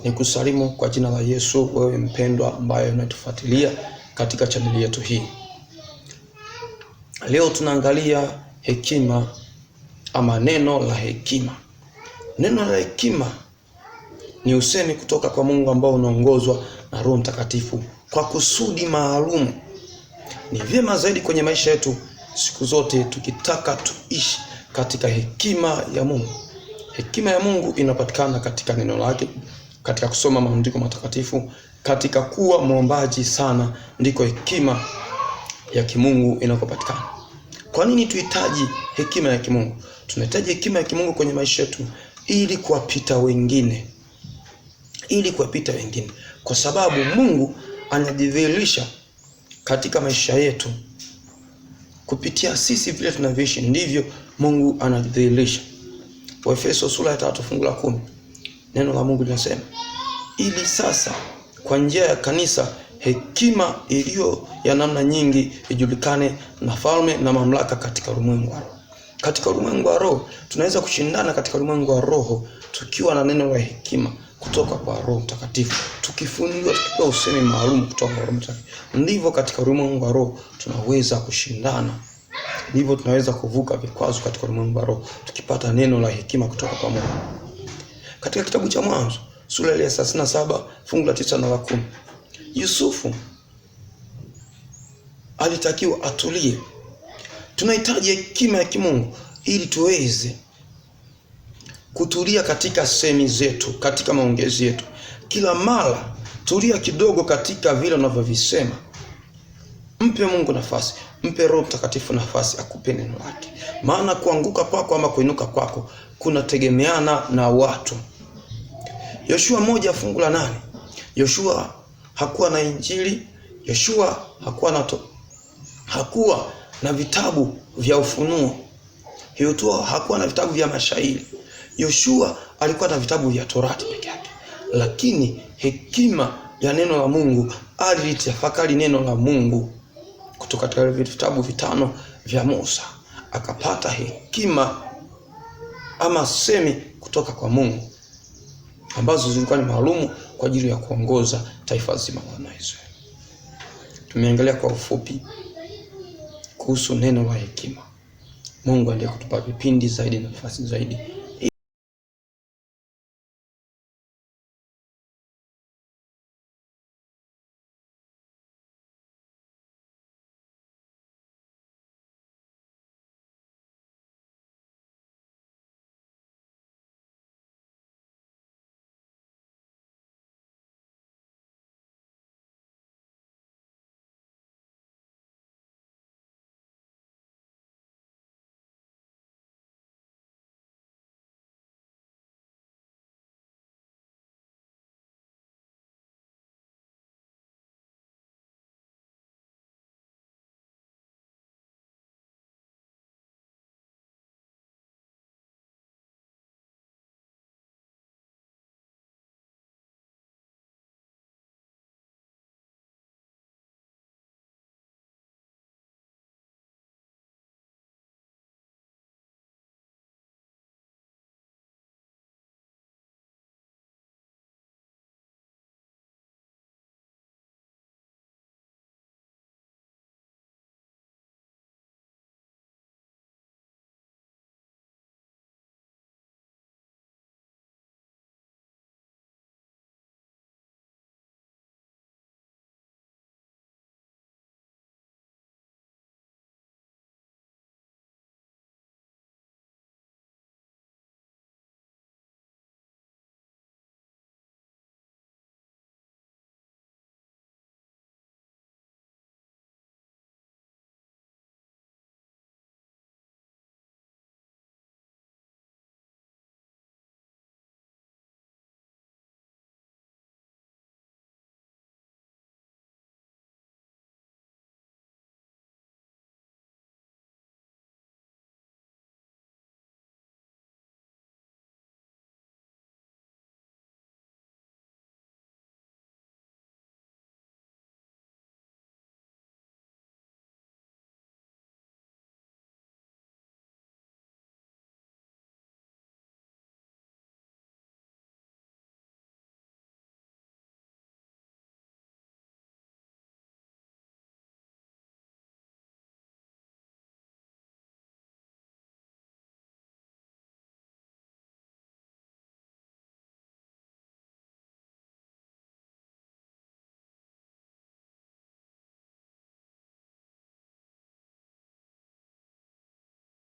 Nikusalimu kwa jina la Yesu, wewe mpendwa ambaye unatufuatilia katika chaneli yetu hii. Leo tunaangalia hekima ama neno la hekima. Neno la hekima ni usemi kutoka kwa Mungu ambao unaongozwa na Roho Mtakatifu kwa kusudi maalum. Ni vyema zaidi kwenye maisha yetu siku zote tukitaka tuishi katika hekima ya Mungu. Hekima ya Mungu inapatikana katika neno lake, katika kusoma maandiko matakatifu, katika kuwa muombaji sana, ndiko hekima ya kimungu inakopatikana. Kwa nini tuhitaji hekima ya kimungu? Tunahitaji hekima ya kimungu kwenye maisha yetu ili kuwapita wengine. Kwa sababu Mungu anajidhihirisha katika maisha yetu kupitia sisi vile tunavyoishi, ndivyo Mungu anajidhihirisha. Waefeso sura ya 3 fungu la 10. Neno la Mungu linasema, ili sasa kwa njia ya kanisa hekima iliyo ya namna nyingi ijulikane na falme na mamlaka katika ulimwengu wa roho. Katika ulimwengu wa roho tunaweza kushindana katika ulimwengu wa roho tukiwa na neno la hekima kutoka kwa Roho Mtakatifu, tukifunuliwa, tukipewa usemi maalum kutoka kwa Roho Mtakatifu. Ndivyo katika ulimwengu wa roho tunaweza kushindana. Ndivyo tunaweza kuvuka vikwazo katika ulimwengu wa roho tukipata neno la hekima kutoka kwa Mungu. Katika kitabu cha Mwanzo sura ya 37 fungu la 9 na la 10, Yusufu alitakiwa atulie. Tunahitaji hekima ya kimungu ili tuweze kutulia katika semi zetu, katika maongezi yetu. Kila mara tulia kidogo katika vile unavyovisema. Mpe Mungu nafasi, mpe Roho Mtakatifu nafasi akupe neno lake. Maana kuanguka kwako ama kuinuka kwako kunategemeana na watu. Yoshua 1 fungu la 8. Yoshua hakuwa na injili, Yoshua hakuwa na vitabu vya ufunuo. Yoshua hakuwa na vitabu vya mashairi. Yoshua alikuwa na vitabu vya Torati peke yake. Lakini hekima ya neno la Mungu, alitafakari neno la Mungu kutoka katika vitabu 5 vya Musa, akapata hekima ama semi kutoka kwa Mungu ambazo zilikuwa ni maalumu kwa ajili ya kuongoza taifa zima la Israeli. Tumeangalia kwa ufupi kuhusu neno la hekima. Mungu ndiye kutupa vipindi zaidi na nafasi zaidi